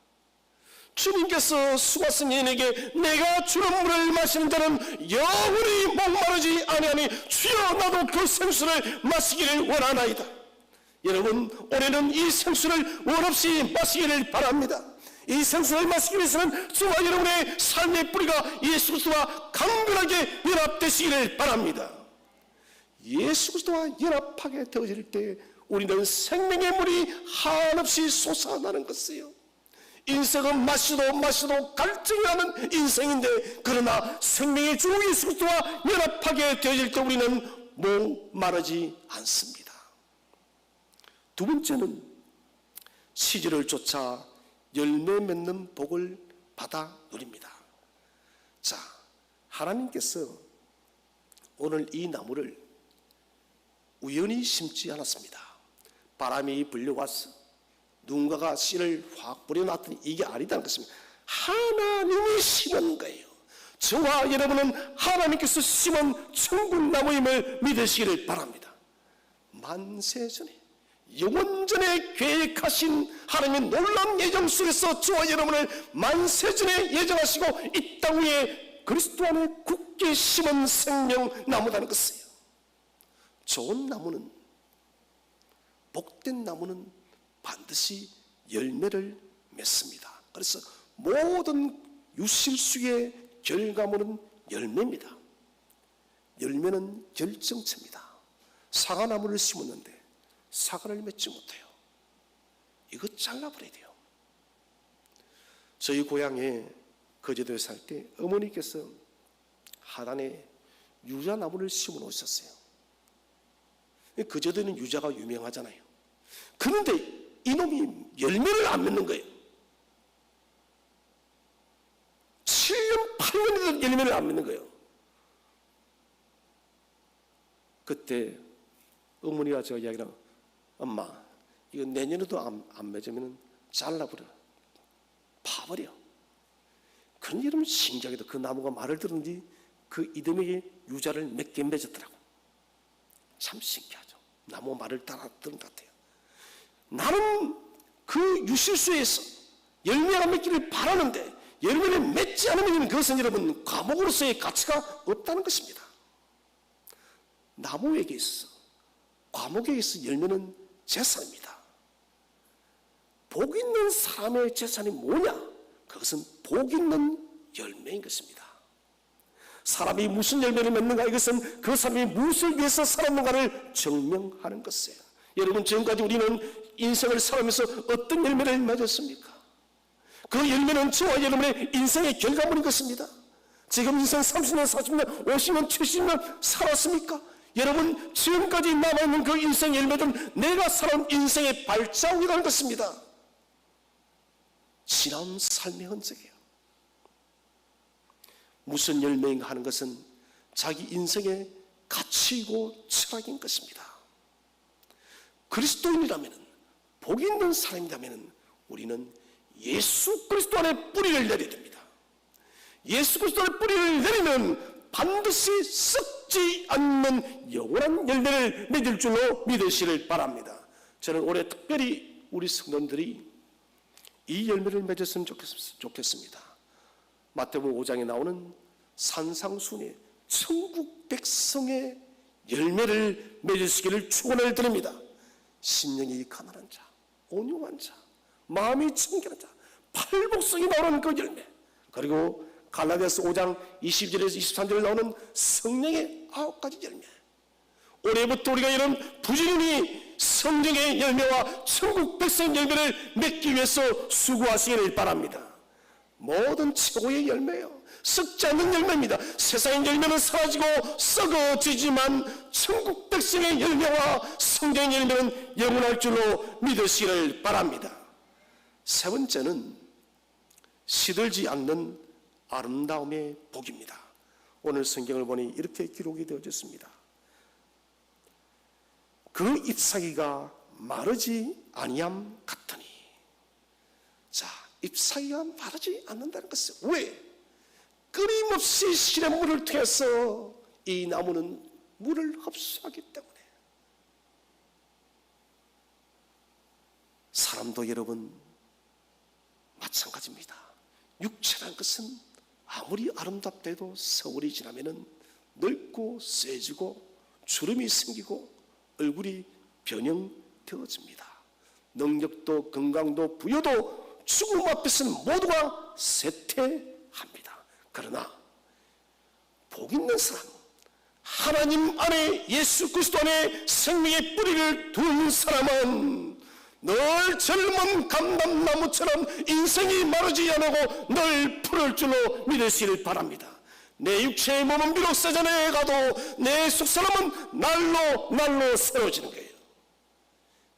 [SPEAKER 1] 주님께서 수가성 여인에게 내가 주는 물을 마시는 자는 영원히 목마르지 아니하니 주여 나도 그 생수를 마시기를 원하나이다. 여러분 올해는 이 생수를 원없이 마시기를 바랍니다. 이 생수를 마시기 위해서는 저와 여러분의 삶의 뿌리가 예수 그리스도와 강건하게 연합되시기를 바랍니다. 예수 그리스도와 연합하게 되어질 때 우리는 생명의 물이 한없이 솟아나는 것이에요. 인생은 마셔도 갈증이 나는 인생인데 그러나 생명의 주 예수 그리스도와 연합하게 되어질 때 우리는 목마르지 않습니다. 두 번째는 시절을 쫓아 열매 맺는 복을 받아 누립니다. 자, 하나님께서 오늘 이 나무를 우연히 심지 않았습니다. 바람이 불려와서 누군가가 씨를 확 뿌려놨더니 이게 아니다는 것입니다. 하나님이 심은 거예요. 저와 여러분은 하나님께서 심은 천국나무임을 믿으시기를 바랍니다. 만세전에 영원전에 계획하신 하나님의 놀라운 예정 속에서 저와 여러분을 만세전에 예정하시고 이 땅 위에 그리스도 안에 굳게 심은 생명나무라는 것이에요. 좋은 나무는, 복된 나무는 반드시 열매를 맺습니다. 그래서 모든 유실수의 결과물은 열매입니다. 열매는 결정체입니다. 사과나무를 심었는데 사과를 맺지 못해요. 이거 잘라버려야 돼요. 저희 고향에 거제도에 살 때 어머니께서 하단에 유자나무를 심어 놓으셨어요. 거제도에는 유자가 유명하잖아요. 그런데 이놈이 열매를 안 맺는 거예요. 7년 8년이든 열매를 안 맺는 거예요. 그때 어머니가 저 이야기를 하고 엄마 이거 내년에도 안 맺으면 잘라버려 파버려. 그런데 여러분 신기하게도 그 나무가 말을 들었는지 그 이듬해에 유자를 몇 개 맺었더라고. 참 신기하죠. 나무 말을 따라 들은 것 같아요. 나는 그 유실수에서 열매가 맺기를 바라는데 열매를 맺지 않으면 그것은 여러분 과목으로서의 가치가 없다는 것입니다. 나무에게 있어 과목에 있어 열매는 재산입니다. 복 있는 사람의 재산이 뭐냐? 그것은 복 있는 열매인 것입니다. 사람이 무슨 열매를 맺는가? 이것은 그 사람이 무엇을 위해서 살았는가를 증명하는 것이에요. 여러분 지금까지 우리는 인생을 살아가면서 어떤 열매를 맺었습니까? 그 열매는 저와 여러분의 인생의 결과물인 것입니다. 지금 인생 30년, 40년, 50년, 70년 살았습니까? 여러분 지금까지 남아있는 그 인생 열매들은 내가 살아온 인생의 발자국이라는 것입니다. 지난 삶의 흔적이에요. 무슨 열매인가 하는 것은 자기 인생의 가치이고 철학인 것입니다. 그리스도인이라면 복 있는 사람이라면 우리는 예수 그리스도 안에 뿌리를 내려야 됩니다. 예수 그리스도 안에 뿌리를 내리면 반드시 썩지 않는 영원한 열매를 맺을 줄로 믿으시길 바랍니다. 저는 올해 특별히 우리 성도들이 이 열매를 맺었으면 좋겠습니다. 마태복음 5장에 나오는 산상순의 천국 백성의 열매를 맺으시기를 축원을 드립니다. 심령이 가난한 자, 온유한 자, 마음이 청결한 자, 팔복성이 나오는 그 열매, 그리고 갈라디아서 5장 20절에서 23절에 나오는 성령의 9가지 열매. 올해부터 우리가 이런 부지런히 성령의 열매와 천국 백성 열매를 맺기 위해서 수고하시기를 바랍니다. 모든 최고의 열매요, 썩지 않는 열매입니다. 세상의 열매는 사라지고 썩어지지만 천국 백성의 열매와 성령의 열매는 영원할 줄로 믿으시기를 바랍니다. 세 번째는 시들지 않는 아름다움의 복입니다. 오늘 성경을 보니 이렇게 기록이 되어졌습니다. 그 잎사귀가 마르지 아니함 같으니. 자, 잎사귀가 마르지 않는다는 것은 왜? 끊임없이 시냇물을 통해서 이 나무는 물을 흡수하기 때문에. 사람도 여러분 마찬가지입니다. 육체라는 것은 아무리 아름답다 해도 세월이 지나면은 늙고 쇠지고 주름이 생기고 얼굴이 변형되어집니다. 능력도 건강도 부여도 죽음 앞에서는 모두가 쇠퇴합니다. 그러나 복 있는 사람, 하나님 안에 예수 그리스도 안에 생명의 뿌리를 둔 사람은 늘 젊은 감람나무처럼 인생이 마르지 않고 늘 푸를 줄로 믿으시길 바랍니다. 내 육체의 몸은 비록 세전에 가도 내 속사람은 날로 새로워지는 거예요.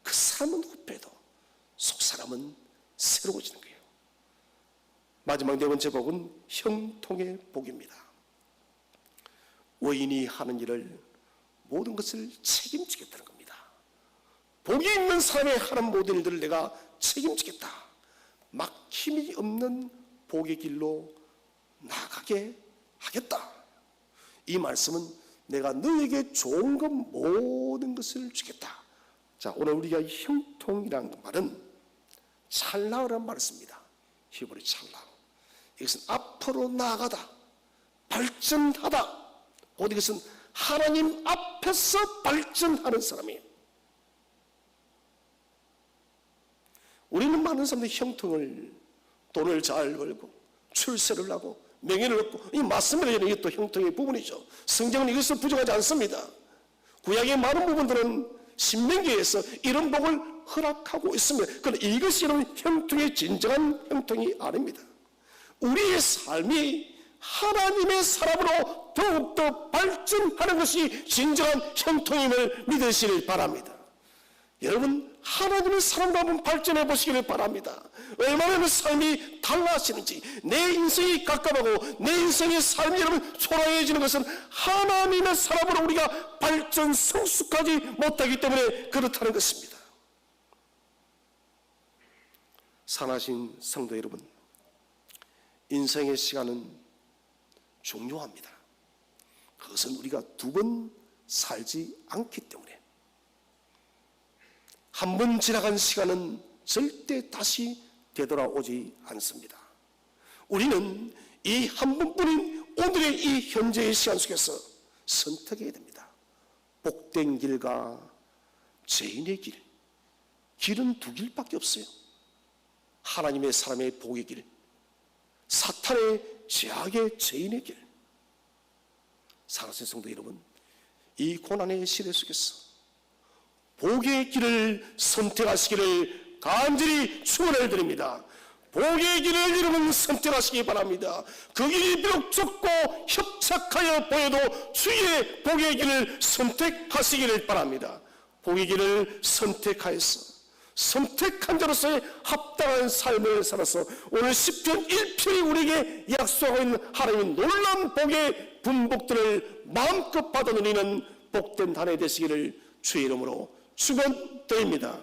[SPEAKER 1] 그 사람은 후패도 속사람은 새로워지는 거예요. 마지막 네 번째 복은 형통의 복입니다. 의인이 하는 일을 모든 것을 책임지겠다는 겁니다. 복이 있는 사람의 하는 모든 일들을 내가 책임지겠다. 막힘이 없는 복의 길로 나가게 하겠다. 이 말씀은 내가 너에게 좋은 것 모든 것을 주겠다. 자, 오늘 우리가 형통이라는 말은 찰나라는 말을 씁니다. 히브리 찰나. 이것은 앞으로 나아가다, 발전하다. 곧 이것은 하나님 앞에서 발전하는 사람이에요. 우리는 많은 사람들이 형통을, 돈을 잘 벌고 출세를 하고 명예를 얻고, 이 맞습니다. 이게 또 형통의 부분이죠. 성경은 이것을 부정하지 않습니다. 구약의 많은 부분들은 신명기에서 이런 복을 허락하고 있습니다. 그런데 이것이 형통의 진정한 형통이 아닙니다. 우리의 삶이 하나님의 사람으로 더욱더 발전하는 것이 진정한 형통임을 믿으시길 바랍니다. 여러분, 하나님의 사람으로 한번 발전해 보시기를 바랍니다. 얼마나 그 삶이 달라지는지, 내 인생이 깝깝하고 내 인생의 삶이 여러분 초라해지는 것은 하나님의 사람으로 우리가 발전 성숙하지 못하기 때문에 그렇다는 것입니다. 사랑하신 성도 여러분, 인생의 시간은 중요합니다. 그것은 우리가 두 번 살지 않기 때문에. 한 번 지나간 시간은 절대 다시 되돌아오지 않습니다. 우리는 이 한 번뿐인 오늘의 이 현재의 시간 속에서 선택해야 됩니다. 복된 길과 죄인의 길. 길은 두 길밖에 없어요. 하나님의 사람의 복의 길, 사탄의 죄악의 죄인의 길. 사랑하는 성도 여러분, 이 고난의 시대 속에서 복의 길을 선택하시기를 간절히 축원을 드립니다. 복의 길을 여러분 선택하시기 바랍니다. 그 길이 비록 좁고 협착하여 보여도 주의 복의 길을 선택하시기를 바랍니다. 복의 길을 선택하여서 선택한 자로서의 합당한 삶을 살아서 오늘 시편 1편이 우리에게 약속하고 있는 하나님의 놀라운 복의 분복들을 마음껏 받아 누리는 복된 한 해 되시기를 주의 이름으로 축원드립니다.